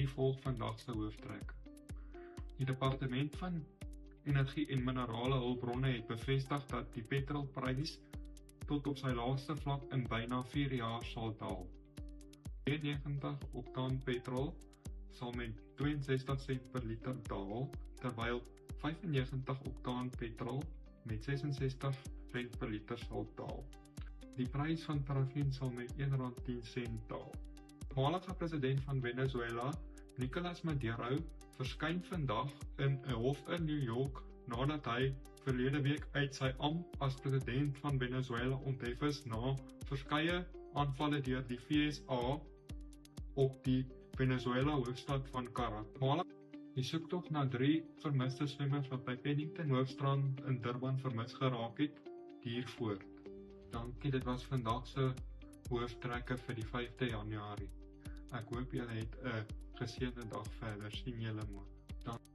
Hier volg vandag se hooftrekke. Die Departement van Energie en Minerale Hulpbronne het bevestig dat die petrolprys tot op sy laagste vlak in byna 4 jaar sal daal. 92 oktaan petrol sal met 62 sent per liter daal, terwyl 95 oktaan petrol met 66 sent per liter sal daal. Die prys van parafin sal met R1.10 daal. Voormalige president van Venezuela, Nicolas Maduro, verskyn vandag in 'n hof in New York nadat hy verlede week uit sy ampt as president van Venezuela onthef is na verskeie aanvalle deur die VSA op die Venezuela hoofstad van Caracas. Die soektog na 3 vermiste swemmers wat by Paddington Hoofstrand in Durban vermis geraak het, duur voort. Dankie, dit was vandag se hooftrekke vir die 5de Januarie. Ek hoop julle het 'n geseënde dag verder. Sien julle môre.